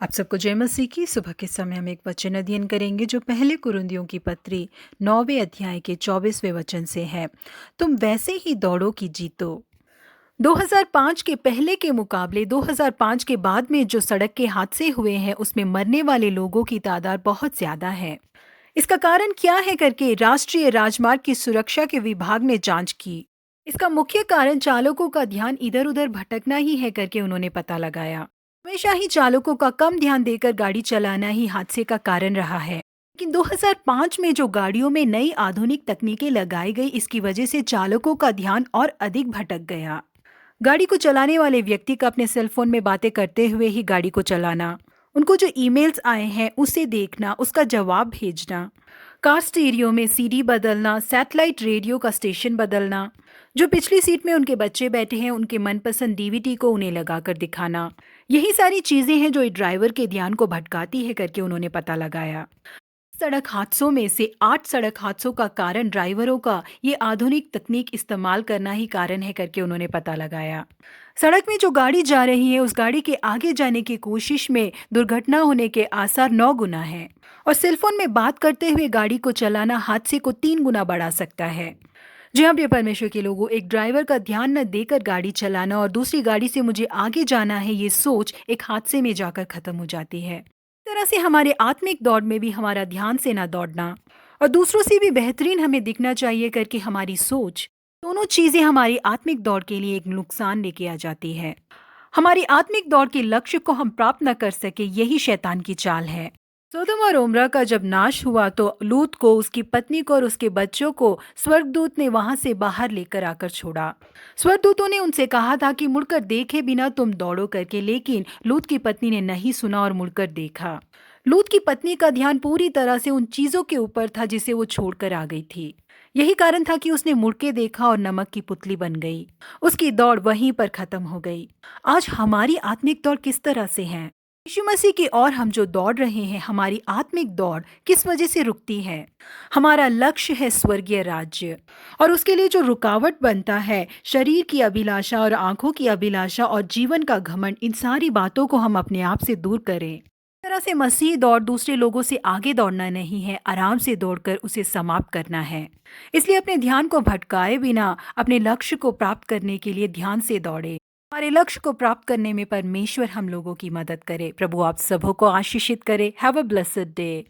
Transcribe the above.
आप सबको जय मसीह की। सुबह के समय हम एक वचन अध्ययन करेंगे जो पहले कुरिन्थियों की पत्री 9वें अध्याय के 24वें वचन से है। तुम वैसे ही दौड़ो कि जीतो। 2005 के पहले के मुकाबले 2005 के बाद में जो सड़क के हादसे हुए हैं उसमें मरने वाले लोगों की तादाद बहुत ज्यादा है। इसका कारण क्या है करके राष्ट्रीय राजमार्ग की सुरक्षा के विभाग ने जांच की। इसका मुख्य कारण चालकों का ध्यान इधर उधर भटकना ही है करके उन्होंने पता लगाया। हमेशा ही चालकों का कम ध्यान देकर गाड़ी चलाना ही हादसे का कारण रहा है, लेकिन 2005 में जो गाड़ियों में नई आधुनिक तकनीकें लगाई गई इसकी वजह से चालकों का ध्यान और अधिक भटक गया। गाड़ी को चलाने वाले व्यक्ति का अपने सेल फोन में बातें करते हुए ही गाड़ी को चलाना, उनको जो ईमेल्स आए हैं उसे देखना, उसका जवाब भेजना, कार स्टीरियो में सीडी बदलना, सैटेलाइट रेडियो का स्टेशन बदलना, जो पिछली सीट में उनके बच्चे बैठे हैं उनके मनपसंद डीवीडी को उन्हें लगाकर दिखाना, यही सारी चीजें हैं जो ड्राइवर के ध्यान को भटकाती है करके उन्होंने पता लगाया। सड़क हादसों में से 8 सड़क हादसों का कारण ड्राइवरों का ये आधुनिक तकनीक इस्तेमाल करना ही कारण है करके उन्होंने पता लगाया। सड़क में जो गाड़ी जा रही है उस गाड़ी के आगे जाने की कोशिश में दुर्घटना होने के आसार 9 गुना है, और सेलफोन में बात करते हुए गाड़ी को चलाना हादसे को 3 गुना बढ़ा सकता है। जी हाँ, प्रिय परमेश्वर के लोगों, एक ड्राइवर का ध्यान न देकर गाड़ी चलाना और दूसरी गाड़ी से मुझे आगे जाना है ये सोच एक हादसे में जाकर खत्म हो जाती है। इस तरह से हमारे आत्मिक दौड़ में भी हमारा ध्यान से ना दौड़ना और दूसरों से भी बेहतरीन हमें दिखना चाहिए करके हमारी सोच, दोनों चीजें हमारी आत्मिक दौड़ के लिए एक नुकसान लेके आ जाती है। हमारी आत्मिक दौड़ के लक्ष्य को हम प्राप्त न कर सके, यही शैतान की चाल है। सोदोम और ओमरा का जब नाश हुआ तो लूत को, उसकी पत्नी को और उसके बच्चों को स्वर्गदूत ने वहां से बाहर लेकर आकर छोड़ा। स्वर्गदूतों ने उनसे कहा था कि मुड़कर देखे बिना तुम दौड़ो करके, लेकिन लूत की पत्नी ने नहीं सुना और मुड़कर देखा। लूत की पत्नी का ध्यान पूरी तरह से उन चीजों के ऊपर था जिसे वो छोड़कर आ गई थी। यही कारण था कि उसने मुड़ के देखा और नमक की पुतली बन गई। उसकी दौड़ वहीं पर खत्म हो गई। आज हमारी आत्मिक दौड़ किस तरह से है? यीशु मसीह की ओर हम जो दौड़ रहे हैं, हमारी आत्मिक दौड़ किस वजह से रुकती है? हमारा लक्ष्य है स्वर्गीय राज्य, और उसके लिए जो रुकावट बनता है शरीर की अभिलाषा और आंखों की अभिलाषा और जीवन का घमंड, इन सारी बातों को हम अपने आप से दूर करें। इस तरह से मसीह दौड़ दूसरे लोगों से आगे दौड़ना नहीं है, आराम से दौड़कर उसे समाप्त करना है। इसलिए अपने ध्यान को भटकाए बिना अपने लक्ष्य को प्राप्त करने के लिए ध्यान से दौड़े। हमारे लक्ष्य को प्राप्त करने में परमेश्वर हम लोगों की मदद करे। प्रभु आप सबों को आशीषित करे। Have a blessed day.